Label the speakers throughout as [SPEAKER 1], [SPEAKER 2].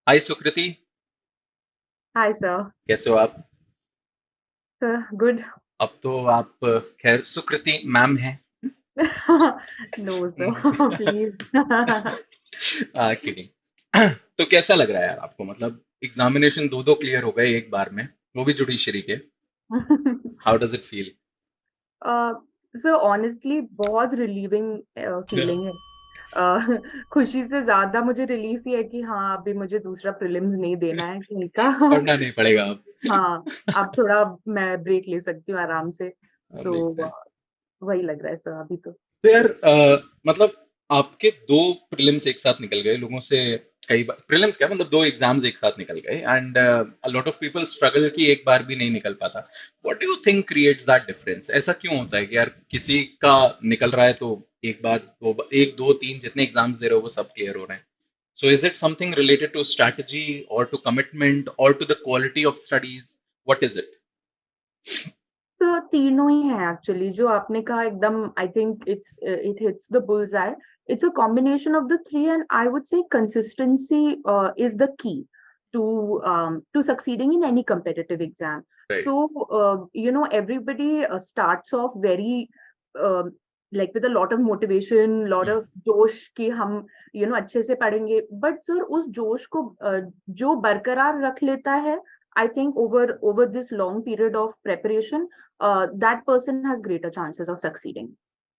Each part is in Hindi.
[SPEAKER 1] हाय सुकृति।
[SPEAKER 2] Hi sir.
[SPEAKER 1] कैसे हो आप?
[SPEAKER 2] Sir good.
[SPEAKER 1] अब तो आप खैर सुकृति मैम हैं।
[SPEAKER 2] No sir please.
[SPEAKER 1] किडिंग। तो कैसा लग रहा है यार आपको? मतलब एग्जामिनेशन दो दो क्लियर हो गए एक बार में, वो भी जुडिशरी के। How does it feel?
[SPEAKER 2] Sir honestly बहुत रिलीविंग फीलिंग है। खुशी से ज्यादा मुझे रिलीफ ही है कि हाँ अभी मुझे दूसरा प्रीलिम्स नहीं देना है कहीं का।
[SPEAKER 1] पढ़ना नहीं पड़ेगा अब।
[SPEAKER 2] हाँ अब थोड़ा मैं ब्रेक ले सकती हूँ आराम से। तो
[SPEAKER 1] देखते हैं।
[SPEAKER 2] वही लग रहा है सर अभी तो।
[SPEAKER 1] तो यार मतलब आपके दो प्रीलिम्स एक साथ निकल गए लोगों से। कई बार प्रीलिम्स क्या, मतलब दो एग्जाम्स एक साथ निकल गए and a lot of people struggle कि एक बार भी नहीं निकल पाता। What do you think creates that difference? ऐसा क्यों होता है कि यार किसी का निकल रहा है तो एक बार एक दो तीन जितने एग्जाम्स दे रहे हो वो सब क्लियर हो रहे हैं? So is it something related to strategy और टू कमिटमेंट और to the quality of studies? What is it?
[SPEAKER 2] तो तीनों ही हैं एक्चुअली जो आपने कहा एकदम। I think it hits the bull's eye. It's a combination of the three and I would say consistency is the key to to succeeding in any competitive exam.
[SPEAKER 1] Right.
[SPEAKER 2] So everybody starts off very uh, like with a lot of motivation, lot of जोश कि हम अच्छे से पढ़ेंगे, बट सर उस जोश को जो बरकरार रख लेता है, I think over this long period of preparation, that person has greater chances of succeeding.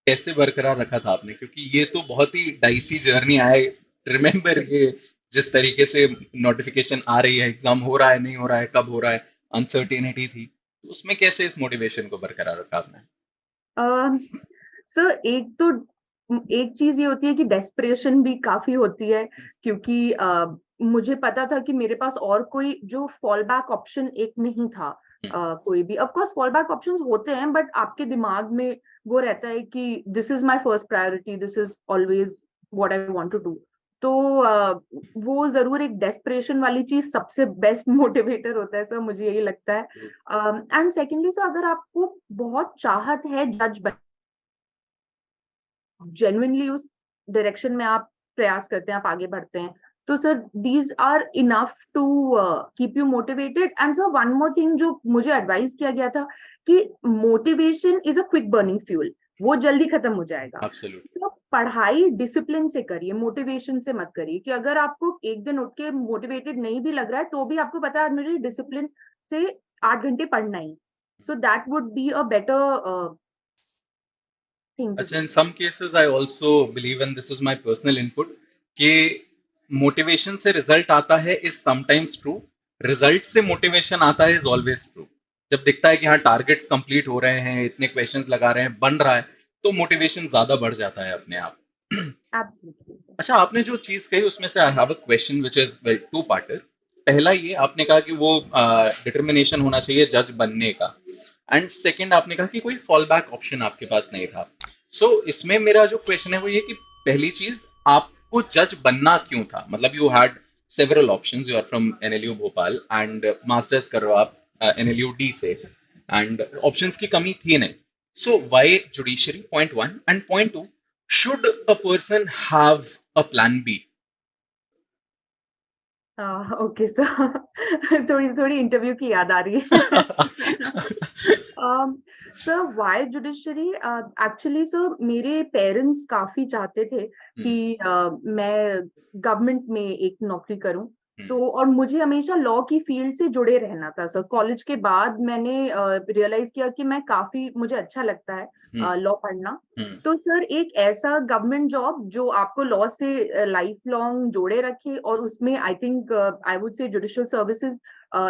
[SPEAKER 1] कैसे बरकरार रखा था आपने? क्योंकि ये तो बहुत ही डाइसी जर्नी है। Remember
[SPEAKER 2] Right.
[SPEAKER 1] ये जिस तरीके से नोटिफिकेशन आ रही है, एग्जाम हो रहा है नहीं हो रहा है, कब हो रहा है, अनसर्टेनिटी थी, तो उसमें कैसे इस मोटिवेशन को बरकरार रखा आपने?
[SPEAKER 2] सर एक चीज ये होती है कि डेस्परेशन भी काफी होती है, क्योंकि मुझे पता था कि मेरे पास और कोई जो फॉल बैक ऑप्शन एक नहीं था। कोई भी of course fall back options होते हैं, बट आपके दिमाग में वो रहता है कि this is my first priority, this is always what I want to do. तो वो जरूर एक डेस्परेशन वाली चीज सबसे बेस्ट मोटिवेटर होता है सर, मुझे यही लगता है। एंड सेकेंडली सर, अगर आपको बहुत चाहत है जज, जेन्युइनली उस डायरेक्शन में आप प्रयास करते हैं, आप आगे बढ़ते हैं, तो sir these are enough to keep you motivated. And sir one more thing जो मुझे एडवाइस किया गया था कि motivation is a quick burning fuel, वो जल्दी खत्म हो जाएगा।
[SPEAKER 1] एब्सोल्युटली।
[SPEAKER 2] तो पढ़ाई डिसिप्लिन से करिए, मोटिवेशन से मत करिए। कि अगर आपको एक दिन उठ के मोटिवेटेड नहीं भी लग रहा है तो भी आपको पता है आज मुझे डिसिप्लिन से 8 घंटे पढ़ना ही, so that would be a better thing to
[SPEAKER 1] अच्छा,
[SPEAKER 2] do.
[SPEAKER 1] In some cases I also believe, and this is my personal input, कि मोटिवेशन से रिजल्ट आता है इज समटाइम्स ट्रू, रिजल्ट से मोटिवेशन आता है इज ऑलवेज ट्रू। जब दिखता है कि हाँ टारगेट्स कंप्लीट हो रहे हैं, इतने क्वेश्चंस लगा रहे हैं, बन रहा है, तो मोटिवेशन ज्यादा बढ़ जाता है अपने आप।
[SPEAKER 2] Absolutely sir.
[SPEAKER 1] अच्छा, आपने जो चीज कही उसमें से I have a question which is well two parter. पहला ये आपने कहा कि वो डिटर्मिनेशन होना चाहिए जज बनने का, एंड सेकंड आपने कहा कि कोई फॉल बैक ऑप्शन आपके पास नहीं था। इसमें मेरा जो क्वेश्चन है वो ये कि पहली चीज, आपको जज बनना क्यों था? मतलब you had several options, you are from NLU Bhopal and masters कर रहे हो आप एनएलयू डी से, एंड ऑप्शंस की कमी थी नहीं। So why judiciary? Point one, and point two, should a person have a plan B?
[SPEAKER 2] Okay sir. थोड़ी थोड़ी इंटरव्यू की याद आ रही है। Sir why judiciary? Actually sir मेरे पेरेंट्स काफी चाहते थे
[SPEAKER 1] हम्म,
[SPEAKER 2] कि मैं गवर्नमेंट में एक नौकरी करूं।
[SPEAKER 1] हम्म,
[SPEAKER 2] तो और मुझे हमेशा लॉ की फील्ड से जुड़े रहना था सर। कॉलेज के बाद मैंने रियलाइज किया कि मैं काफी मुझे अच्छा लगता
[SPEAKER 1] हम्म,
[SPEAKER 2] है लॉ पढ़ना।
[SPEAKER 1] हम्म,
[SPEAKER 2] तो सर एक ऐसा गवर्नमेंट जॉब जो आपको लॉ से लाइफ लॉन्ग जोड़े रखे, और उसमें आई थिंक आई वुड से judicial services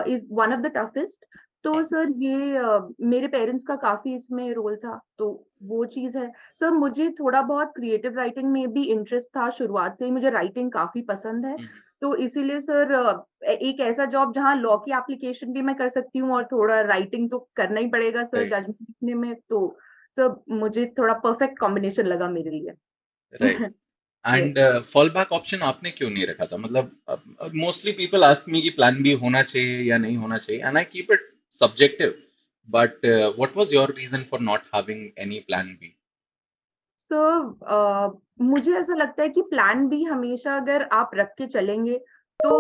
[SPEAKER 2] is one of the toughest. तो
[SPEAKER 1] हाँ,
[SPEAKER 2] सर ये मेरे पेरेंट्स का काफी इसमें रोल था, तो वो चीज है। सर मुझे थोड़ा बहुत क्रिएटिव राइटिंग में भी इंटरेस्ट था, शुरुआत से ही मुझे राइटिंग काफी पसंद है।
[SPEAKER 1] हम्म,
[SPEAKER 2] तो इसीलिए सर एक ऐसा जॉब जहाँ लॉ की एप्लीकेशन भी मैं कर सकती हूँ और थोड़ा राइटिंग तो करना ही पड़ेगा सर
[SPEAKER 1] राइट,
[SPEAKER 2] जजमेंट लिखने में, तो सर मुझे थोड़ा परफेक्ट कॉम्बिनेशन लगा मेरे
[SPEAKER 1] राइट।
[SPEAKER 2] लिए।
[SPEAKER 1] And
[SPEAKER 2] yes.
[SPEAKER 1] Fall back option आपने क्यों नहीं रखा था? मतलब मोस्टली पीपल आस्क मी कि प्लान बी होना चाहिए या नहीं होना चाहिए, and I keep it subjective, but what was your reason for not having any plan B?
[SPEAKER 2] सो मुझे ऐसा लगता है कि प्लान बी हमेशा अगर आप रख के चलेंगे तो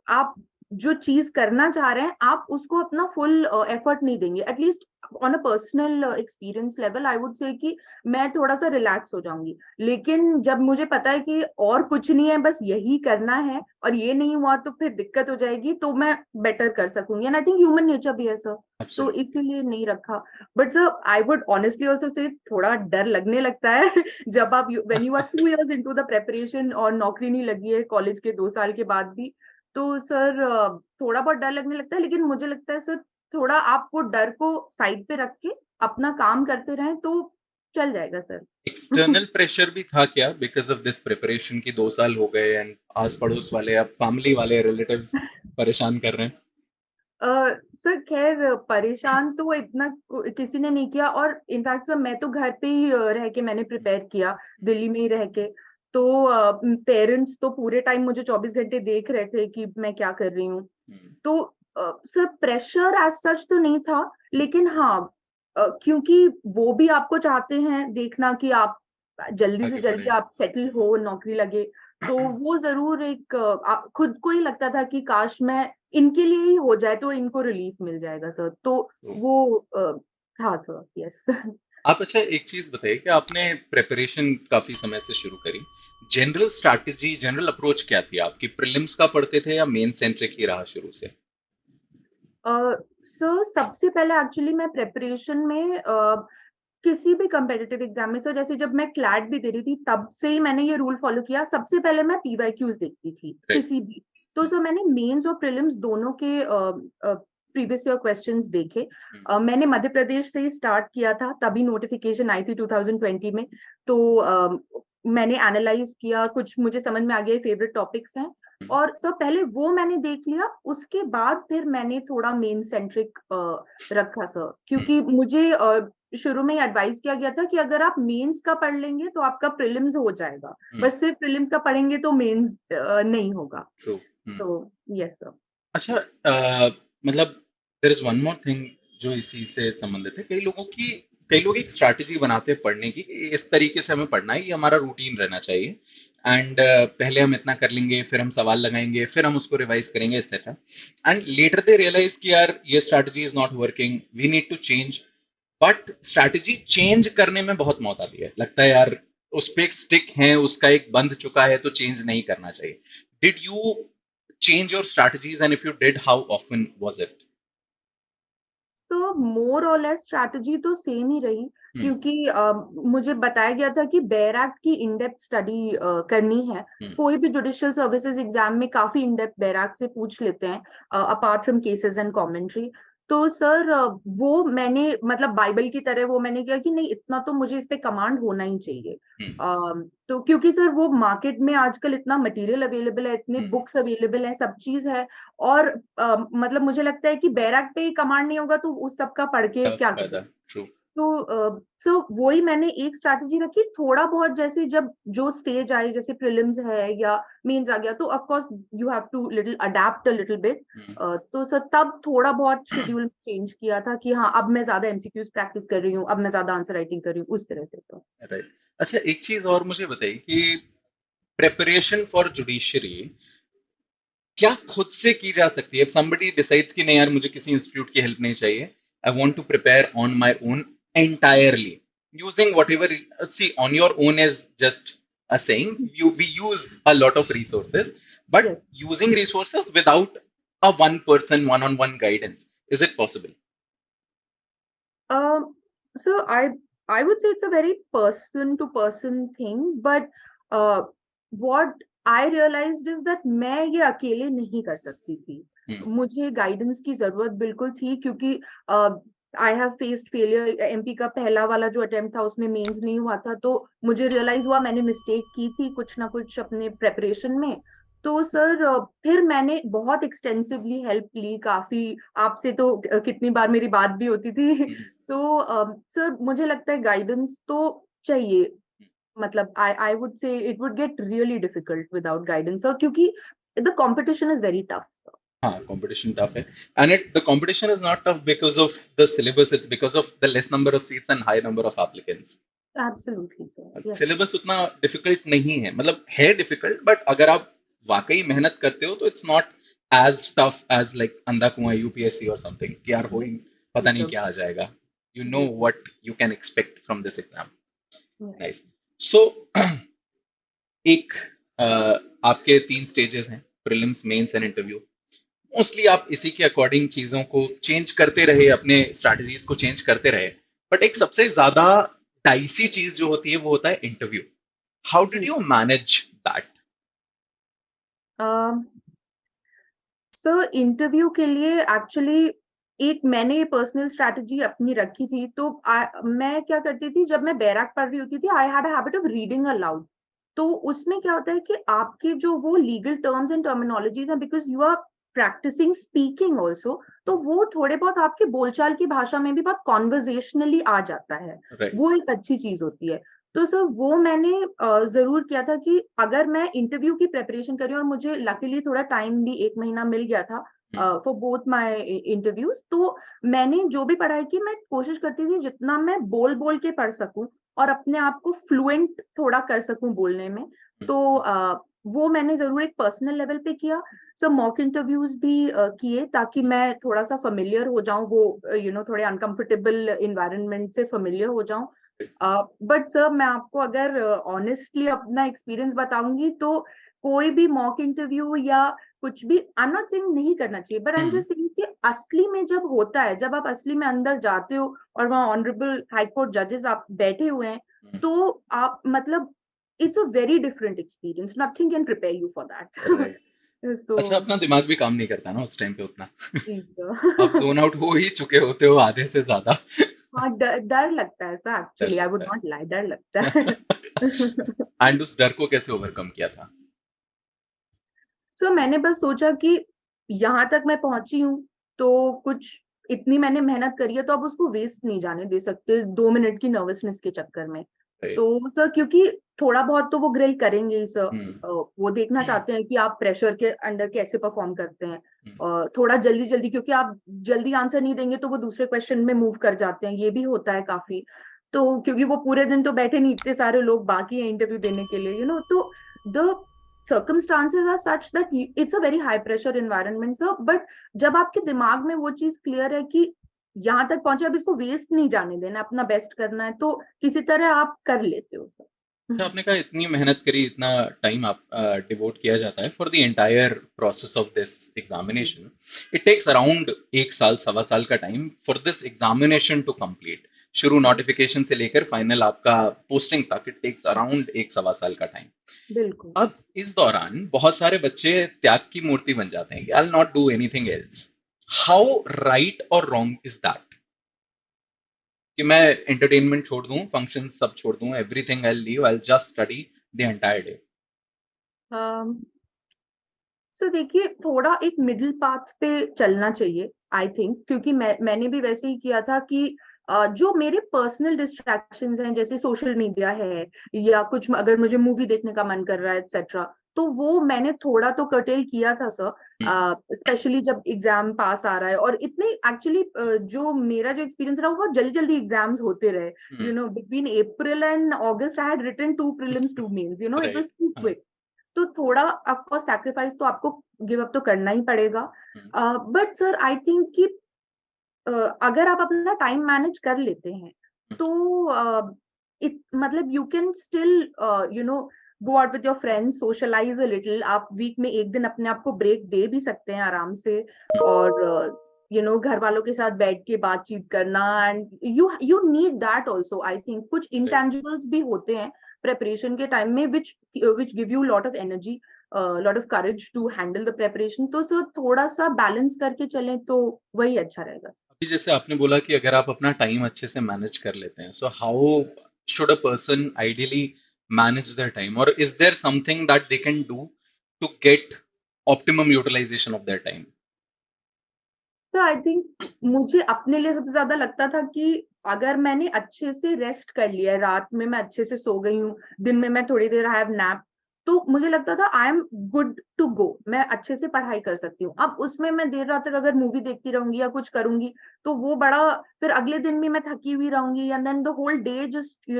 [SPEAKER 2] आप जो चीज करना चाह रहे हैं आप उसको अपना फुल एफर्ट नहीं देंगे। At least on a personal experience level I would से कि मैं थोड़ा सा रिलैक्स हो जाऊंगी। लेकिन जब मुझे पता है कि और कुछ नहीं है, बस यही करना है और ये नहीं हुआ तो फिर दिक्कत हो जाएगी, तो मैं बेटर कर सकूंगी। And I think human nature भी है सर, तो
[SPEAKER 1] एब्सोल्युटली।
[SPEAKER 2] इसीलिए नहीं रखा। But sir I would honestly also say थोड़ा डर लगने लगता है जब आप when you are 2 years into the preparation और नौकरी नहीं लगी है कॉलेज के 2 साल के बाद भी, तो सर थोड़ा बहुत डर लगने लगता है। लेकिन मुझे लगता है सर थोड़ा आप वो डर को साइड पे रख के अपना काम करते रहें तो चल जाएगा सर।
[SPEAKER 1] एक्सटर्नल प्रेशर भी था क्या बिकॉज ऑफ दिस प्रिपरेशन की 2 साल हो गए एंड आस पड़ोस वाले अब फैमिली वाले रिलेटिव्स परेशान कर रहे हैं?
[SPEAKER 2] सर खैर परेशान तो इतना किसी ने नहीं किया। और इनफैक्ट सर मैं तो घर पे ही रह के मैंने प्रिपेयर किया, दिल्ली में ही रह के। तो पेरेंट्स तो पूरे टाइम मुझे 24 घंटे देख रहे थे कि मैं क्या कर रही हूँ।
[SPEAKER 1] हम्म,
[SPEAKER 2] तो सर प्रेशर एज सच तो नहीं था। लेकिन हाँ, क्योंकि वो भी आपको चाहते हैं देखना कि आप जल्दी से
[SPEAKER 1] आगे
[SPEAKER 2] जल्दी
[SPEAKER 1] बढ़े।
[SPEAKER 2] आप सेटल हो, नौकरी लगे। तो वो जरूर एक खुद को ही लगता था कि काश मैं इनके लिए ही हो जाए तो इनको रिलीफ मिल जाएगा सर। तो
[SPEAKER 1] तो
[SPEAKER 2] वो हाँ सर, यस।
[SPEAKER 1] आप अच्छा एक चीज बताइए कि आपने प्रिपरेशन काफी समय से शुरू करी, जनरल स्ट्रैटेजी जनरल अप्रोच क्या थी आपकी? प्रीलिम्स का पढ़ते थे या मेन सेंट्रिक ही रहा शुरू से?
[SPEAKER 2] सर सबसे पहले एक्चुअली मैं प्रेपरेशन में किसी भी कंपेटिटिव एग्जाम में सर, जैसे जब मैं क्लैट भी दे रही थी तब से ही मैंने ये रूल फॉलो किया, सबसे पहले मैं पीवाईक्यूज देखती थी
[SPEAKER 1] राइट।
[SPEAKER 2] किसी भी। तो सर मैंने मेंस और प्रीलिम्स दोनों के प्रीवियस ईयर क्वेश्चंस देखे। मैंने मध्य प्रदेश से ही स्टार्ट किया था, तभी नोटिफिकेशन आई थी 2020 में। तो मैंने एनालाइज किया, कुछ मुझे समझ में आ गया फेवरेट टॉपिक्स हैं। और सर पहले वो मैंने देख लिया, उसके बाद फिर मैंने थोड़ा मेन सेंट्रिक रखा सर। क्योंकि मुझे शुरू में एडवाइस किया गया था कि अगर आप मेंस का पढ़ लेंगे तो आपका प्रीलिम्स हो जाएगा, पर सिर्फ प्रीलिम्स का पढ़ेंगे तो मेंस नहीं होगा।
[SPEAKER 1] ट्रू।
[SPEAKER 2] तो यस सर।
[SPEAKER 1] अच्छा, मतलब there is one more thing जो इसी से संबंधित है। कई लोग एक स्ट्रैटेजी बनाते हैं पढ़ने की कि इस तरीके से हमें पढ़ना है, ये हमारा रूटीन रहना चाहिए। एंड पहले हम इतना कर लेंगे, फिर हम सवाल लगाएंगे, फिर हम उसको रिवाइज करेंगे etcetera. And later they realise कि यार ये strategy is not working, we need to change. But strategy change करने में बहुत मौत आती है, लगता है यार उस पे एक स्टिक है, उसका एक बंध चुका है तो चेंज नहीं करना चाहिए। Did you change your strategies, and if you did, how often was it?
[SPEAKER 2] सो मोर और लेस स्ट्रैटेजी तो सेम ही रही।
[SPEAKER 1] Hmm.
[SPEAKER 2] क्योंकि मुझे बताया गया था कि बेयर एक्ट की इन डेप्थ स्टडी करनी है।
[SPEAKER 1] Hmm.
[SPEAKER 2] कोई भी जुडिशियल सर्विसेज एग्जाम में काफी इन डेप्थ बेयर एक्ट से पूछ लेते हैं, apart from cases and commentary. तो सर वो मैंने मतलब बाइबल की तरह वो मैंने किया कि नहीं, इतना तो मुझे इस पे कमांड होना ही चाहिए।
[SPEAKER 1] Hmm.
[SPEAKER 2] तो क्योंकि सर वो मार्केट में आजकल इतना मटेरियल अवेलेबल है, इतने
[SPEAKER 1] Hmm.
[SPEAKER 2] बुक्स अवेलेबल है, सब चीज है। और मतलब मुझे लगता है कि बैराक पे ही कमांड नहीं होगा तो उस सब का पढ़ के
[SPEAKER 1] क्या
[SPEAKER 2] क्या
[SPEAKER 1] फायदा?
[SPEAKER 2] करेंगे।
[SPEAKER 1] ट्रू।
[SPEAKER 2] तो सो वही मैंने एक स्ट्रैटेजी रखी। थोड़ा बहुत जैसे जब जो स्टेज आई, जैसे प्रीलिम्स है या मेंस आ गया, तो of course you have to little adapt a little bit.
[SPEAKER 1] Hmm.
[SPEAKER 2] तो सर तब थोड़ा बहुत शेड्यूल चेंज किया था कि हाँ अब मैं ज्यादा एमसीक्यूज प्रैक्टिस कर रही हूँ, अब मैं ज्यादा आंसर राइटिंग कर रही हूँ, उस तरह से सर।
[SPEAKER 1] राइट। अच्छा एक चीज और मुझे बताइए कि प्रेपरेशन फॉर जुडिशरी क्या खुद से की जा सकती है? if somebody decides कि नहीं यार मुझे किसी इंस्टीट्यूट की हेल्प नहीं चाहिए, I want to prepare on my own entirely using whatever, see on your own is just a saying, we use a lot of resources, but
[SPEAKER 2] yes.
[SPEAKER 1] using resources without a one person one on one guidance, is it possible?
[SPEAKER 2] So I would say it's a very person to person thing, but what I realized is that मैं ये अकेले नहीं कर सकती थी।
[SPEAKER 1] Hmm.
[SPEAKER 2] मुझे गाइडेंस की जरूरत बिल्कुल थी, क्योंकि I have faced failure. MP का पहला वाला जो अटेम्प्ट था उसमें मेंस नहीं हुआ था, तो मुझे रियलाइज हुआ मैंने मिस्टेक की थी कुछ ना कुछ अपने प्रेपरेशन में। तो सर फिर मैंने बहुत एक्सटेंसिवली हेल्प ली काफी। आपसे तो कितनी बार मेरी बात भी होती थी।
[SPEAKER 1] Hmm.
[SPEAKER 2] सो सर मुझे लगता है गाइडेंस तो चाहिए। मतलब I would say it would get really difficult without guidance sir, क्योंकि the competition is very tough sir.
[SPEAKER 1] हाँ, कंपटीशन टफ है। And it the competition is not tough because of the syllabus, it's because of the less number of seats and high number of applicants.
[SPEAKER 2] Absolutely sir, yes sir.
[SPEAKER 1] Syllabus उतना डिफिकल्ट नहीं है, मतलब है डिफिकल्ट, बट अगर आप वाकई मेहनत करते हो तो it's not as tough as like अंधा कुआं यूपीएससी और समथिंग कि यार हो
[SPEAKER 2] जी
[SPEAKER 1] ही
[SPEAKER 2] जी
[SPEAKER 1] पता नहीं
[SPEAKER 2] सर।
[SPEAKER 1] क्या आ जाएगा. यू नो
[SPEAKER 2] जी
[SPEAKER 1] what you can expect from this exam.
[SPEAKER 2] Yes.
[SPEAKER 1] Nice. So एक आपके 3 स्टेजेस हैं, prelims, mains and interview. Mostly आप इसी के अकॉर्डिंग चीजों को चेंज करते रहे, अपने स्ट्रैटेजीज को चेंज करते रहे. बट एक सबसे ज्यादा डाइसी चीज जो होती है वो होता है इंटरव्यू. हाउ डिड
[SPEAKER 2] जी
[SPEAKER 1] you manage that?
[SPEAKER 2] Sir interview के लिए एक्चुअली एक मैंने पर्सनल स्ट्रैटेजी अपनी रखी थी। तो मैं क्या करती थी जब मैं बैराक पढ़ रही होती थी, I had a habit of reading aloud. तो उसमें क्या होता है कि आपके जो वो लीगल टर्म्स एंड टर्मिनोलॉजीज हैं, because you are practising speaking also, तो वो थोड़े बहुत आपके बोलचाल की भाषा में भी बहुत कॉन्वर्जेशनली आ जाता है।
[SPEAKER 1] राइट.
[SPEAKER 2] वो एक अच्छी चीज होती है। तो सर वो मैंने जरूर किया था कि अगर मैं इंटरव्यू की प्रेपरेशन कर रही हूँ, और मुझे लकीली थोड़ा टाइम भी 1 महीना मिल गया था फॉर बोथ माय इंटरव्यूज, तो मैंने जो भी पढ़ाई की मैं कोशिश करती थी जितना मैं बोल बोल के पढ़ सकूं और अपने आप को फ्लुएंट थोड़ा कर सकूं बोलने में। तो वो मैंने जरूर एक पर्सनल लेवल पे किया। सब मॉक इंटरव्यूज भी किए ताकि मैं थोड़ा सा फेमिलियर हो जाऊं, वो थोड़े अनकंफर्टेबल इन्वायरमेंट से फेमिलियर हो जाऊं। बट सर मैं आपको अगर ऑनेस्टली अपना एक्सपीरियंस बताऊंगी तो कोई भी मॉक इंटरव्यू या कुछ भी, आई एम नॉट सेइंग नहीं करना चाहिए, but I am just saying कि असली में जब होता है, जब आप असली में अंदर जाते हो और वहाँ ऑनरेबल हाई कोर्ट जजेस आप बैठे हुए हैं, तो आप मतलब it's a very different experience, nothing can prepare you for
[SPEAKER 1] right.
[SPEAKER 2] That. So
[SPEAKER 1] अच्छा, अपना दिमाग भी काम नहीं करता ना उस टाइम पे उतना.
[SPEAKER 2] जी सर।
[SPEAKER 1] आप जोन आउट हो ही चुके होते हो आधे से ज्यादा.
[SPEAKER 2] हाँ, डर डर लगता है सर,
[SPEAKER 1] डर
[SPEAKER 2] एक्चुअली आई वुड
[SPEAKER 1] लगता
[SPEAKER 2] नॉट लाई, डर लगता है।
[SPEAKER 1] है. एंड उस डर को कैसे ओवरकम किया था?
[SPEAKER 2] सो मैंने बस सोचा कि यहाँ तक मैं पहुंची हूँ, तो कुछ इतनी मैंने मेहनत करी है तो अब उसको वेस्ट नहीं जाने दे सकते 2 मिनट की नर्वसनेस के चक्कर में।
[SPEAKER 1] राइट.
[SPEAKER 2] तो सर क्योंकि थोड़ा बहुत तो वो ग्रिल करेंगे ही सर।
[SPEAKER 1] हम्म.
[SPEAKER 2] वो देखना चाहते हैं कि आप प्रेशर के अंडर कैसे परफॉर्म करते हैं।
[SPEAKER 1] हम्म.
[SPEAKER 2] थोड़ा जल्दी जल्दी, क्योंकि आप जल्दी आंसर नहीं देंगे तो वो दूसरे क्वेश्चन में मूव कर जाते हैं, ये भी होता है काफी। तो क्योंकि वो पूरे दिन तो बैठे नहीं, इतने सारे लोग बाकी हैं इंटरव्यू देने के लिए, तो the circumstances are such that it's a very high pressure environment sir, but जब आपके दिमाग में वो चीज क्लियर है कि यहाँ तक पहुंचे, अब इसको वेस्ट नहीं जाने देना, अपना बेस्ट करना है, तो किसी तरह आप कर लेते हो सर।
[SPEAKER 1] अच्छा, आपने कहा इतनी मेहनत करी, इतना टाइम आप डिवोट किया जाता है for the entire process of this
[SPEAKER 2] जी
[SPEAKER 1] एग्जामिनेशन. इट टेक्स अराउंड 1 साल, 1.25 साल का time for this examination to complete. शुरू
[SPEAKER 2] जी
[SPEAKER 1] नोटिफिकेशन से लेकर फाइनल आपका पोस्टिंग तक इट टेक्स अराउंड 1 सवा साल का टाइम.
[SPEAKER 2] बिल्कुल।
[SPEAKER 1] अब इस दौरान बहुत सारे बच्चे त्याग की मूर्ति बन जाते हैं कि I will not do anything else. How right और रॉन्ग इज दैट? कि मैं एंटरटेनमेंट छोड़ दूं, फंक्शन सब छोड़ दूं, everything I leave, I just study the entire day.
[SPEAKER 2] So देखिए थोड़ा एक मिडिल पाथ पे चलना चाहिए आई थिंक, क्योंकि मैंने भी वैसे ही किया था कि जो मेरे पर्सनल डिस्ट्रैक्शंस हैं जैसे सोशल मीडिया है या कुछ, अगर मुझे मूवी देखने का मन कर रहा है एक्सेट्रा, तो वो मैंने थोड़ा तो कर्टेल किया था सर। स्पेशली जब एग्जाम पास आ रहा है और इतने एक्चुअली जो मेरा जो एक्सपीरियंस रहा वो बहुत जल्दी जल्दी एग्जाम्स होते रहे। Between April and August I had written 2 prelims 2 mains, it was
[SPEAKER 1] right.
[SPEAKER 2] Too
[SPEAKER 1] हाँ.
[SPEAKER 2] क्विक। तो थोड़ा ऑफकोर्स सैक्रिफाइस तो आपको गिव अप तो करना ही पड़ेगा। बट सर आई थिंक कि अ, अगर आप अपना टाइम मैनेज कर लेते हैं तो मतलब you can still go out with your friends, socialise a little, आप वीक में एक दिन अपने आप को ब्रेक दे भी सकते हैं आराम से। और घर वालों के साथ बैठ के बातचीत करना, and you need that also I think. कुछ
[SPEAKER 1] राइट.
[SPEAKER 2] इंटेंजिबल्स भी होते हैं प्रेपरेशन के टाइम में which give you lot of energy, lot of courage to handle the preparation. तो सर थोड़ा सा बैलेंस करके चलें तो वही अच्छा रहेगा।
[SPEAKER 1] अभी जैसे आपने बोला कि अगर आप अपना टाइम अच्छे से मैनेज कर लेते हैं, so how should a person ideally manage their time, और is there something that they can do to get optimum utilisation of their time?
[SPEAKER 2] तो आई थिंक मुझे अपने लिए सबसे ज्यादा लगता था कि अगर मैंने अच्छे से रेस्ट कर लिया है, रात में मैं अच्छे से सो गई हूँ, दिन में मैं थोड़ी देर आई हैव नैप, तो मुझे लगता था I am good to go, मैं अच्छे से पढ़ाई कर सकती हूँ। अब उसमें मैं देर रात तक अगर मूवी देखती रहूंगी या कुछ करूंगी तो वो बड़ा, फिर अगले दिन भी मैं थकी हुई रहूंगी and then the whole day just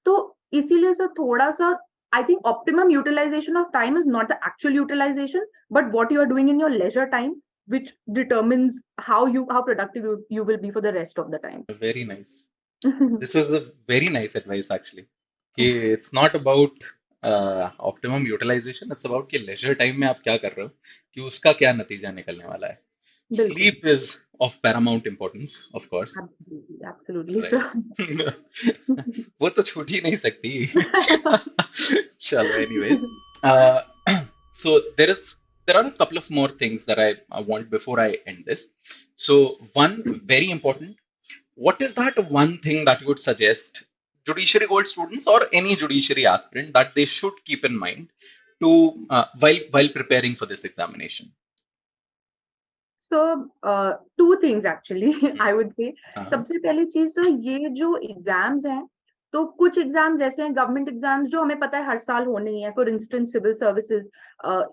[SPEAKER 2] तो इसीलिए सर थोड़ा सा I think optimum utilization of time is not the actual utilization, but what you are doing in your leisure time, which determines how productive you will be for the rest of the time.
[SPEAKER 1] Very nice. This is a very nice advice actually. कि it's not about optimum utilization, it's about कि leisure time में आप क्या कर रहे हो, कि उसका क्या नतीजा निकलने वाला है.
[SPEAKER 2] बिल्कुल.
[SPEAKER 1] Sleep is of paramount importance, of course.
[SPEAKER 2] Absolutely, absolutely,
[SPEAKER 1] Right.
[SPEAKER 2] sir.
[SPEAKER 1] वो तो छूट ही नहीं सकती. चलो, anyways. Uh, so there are a couple of more things that I want before I end this. So one very important. What is that one thing that you would suggest judiciary gold students or any judiciary aspirant that they should keep in mind to while preparing for this examination?
[SPEAKER 2] So two things actually I would say.
[SPEAKER 1] Uh-huh.
[SPEAKER 2] सबसे पहली चीज तो ये जो एग्जाम्स हैं, तो कुछ एग्जाम्स ऐसे हैं गवर्नमेंट एग्जाम्स जो हमें पता है हर साल होने ही है. For instance civil services,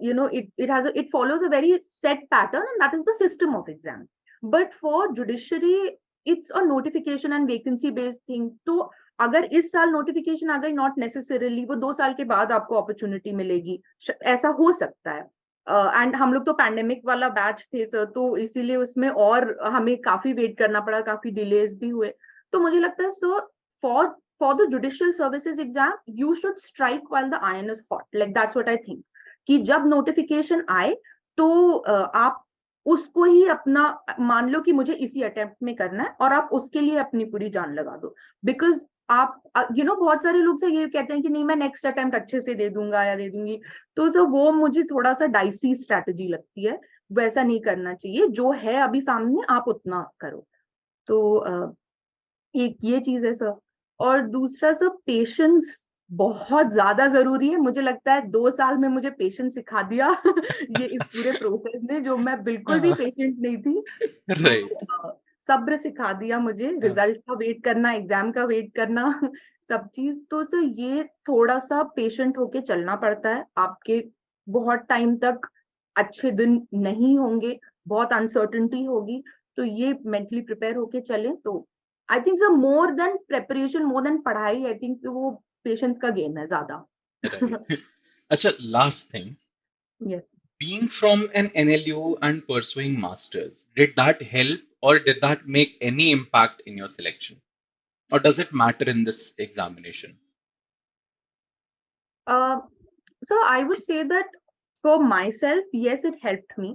[SPEAKER 2] you know it follows a very set pattern and that is the system of exam. But for judiciary it's a notification and vacancy based thing. तो अगर इस साल नोटिफिकेशन आ गई, नॉट नेसेसरीली वो 2 साल के बाद आपको अपॉर्चुनिटी मिलेगी. ऐसा हो सकता है. एंड हम लोग तो पैंडेमिक वाला बैच थे सर, तो इसीलिए उसमें और हमें काफी वेट करना पड़ा, काफी डिलेज भी हुए. तो मुझे लगता है sir, for for the judicial services exam you should strike while the iron is hot. Like that's what I think. कि जब नोटिफिकेशन आए तो आप उसको ही अपना मान लो कि मुझे इसी अटेम्प्ट में करना है, और आप उसके लिए अपनी पूरी जान लगा दो. बिकॉज आप बहुत सारे लोग से ये कहते हैं कि नहीं मैं नेक्स्ट अटेम्प्ट अच्छे से दे दूंगा या दे दूंगी. तो सर वो मुझे थोड़ा सा डाइसी स्ट्रैटेजी लगती है. वैसा नहीं करना चाहिए. जो है अभी सामने आप उतना करो. तो एक ये चीज है सर. और दूसरा सर, पेशेंस बहुत ज्यादा जरूरी है. मुझे लगता है 2 साल में मुझे पेशेंस सिखा दिया ये इस पूरे प्रोसेस ने, जो मैं बिल्कुल भी पेशेंट नहीं थी. तो
[SPEAKER 1] Right.
[SPEAKER 2] सब्र सिखा दिया मुझे. रिजल्ट का वेट करना, एग्जाम का वेट करना सब चीज. तो सर ये थोड़ा सा पेशेंट होके चलना पड़ता है. आपके बहुत टाइम तक अच्छे दिन नहीं होंगे, बहुत अनसर्टेनिटी होगी. तो ये मेंटली प्रिपेयर होके चले. तो I think sir more than preparation, more than पढ़ाई, आई थिंक वो पेशेंस का गेम है ज्यादा.
[SPEAKER 1] Right. Acha, last thing.
[SPEAKER 2] Yes.
[SPEAKER 1] Being from an NLU and pursuing masters, did that help or did that make any impact in your selection? Or does it matter in this examination?
[SPEAKER 2] So I would say that for myself, yes, it helped me.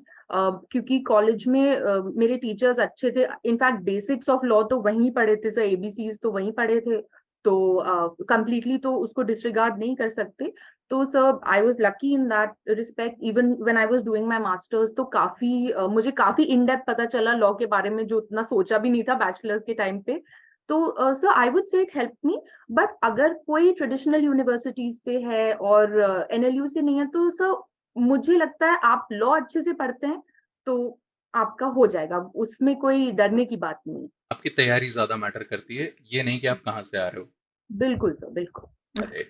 [SPEAKER 2] क्योंकि कॉलेज में मेरे टीचर्स अच्छे थे. इनफैक्ट बेसिक्स ऑफ लॉ तो वहीं पढ़े थे सर, एबीसीज तो वहीं पढ़े थे. तो कंप्लीटली तो उसको डिसरिगार्ड नहीं कर सकते. तो sir I was lucky in that respect. Even when I was doing my masters तो काफी मुझे काफी इन डेप्थ पता चला लॉ के बारे में, जो उतना सोचा भी नहीं था बैचलर्स के टाइम पे. तो sir I would say it help me. But अगर कोई ट्रेडिशनल यूनिवर्सिटीज से है और एनएलयू से नहीं है, तो सर मुझे लगता है आप लॉ अच्छे से पढ़ते हैं तो आपका हो जाएगा. उसमें कोई डरने की बात नहीं.
[SPEAKER 1] आपकी तैयारी ज्यादा मैटर करती है, ये नहीं कि आप कहाँ से आ रहे हो.
[SPEAKER 2] बिल्कुल सर, बिल्कुल.
[SPEAKER 1] अरे,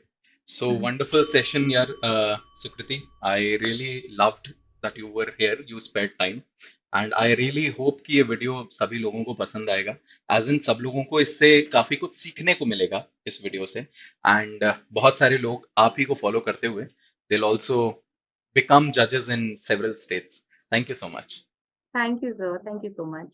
[SPEAKER 1] so wonderful session, yaar, Sukriti. I really loved that you were here. You spared time, and I really hope कि ये वीडियो सभी लोगों को पसंद आएगा. As in सब लोगों को इससे काफी कुछ सीखने को मिलेगा इस वीडियो से. And बहुत सारे लोग आप ही को फॉलो करते हुए they'll also become judges in several states. Thank you so much.
[SPEAKER 2] Thank you sir, thank you so much.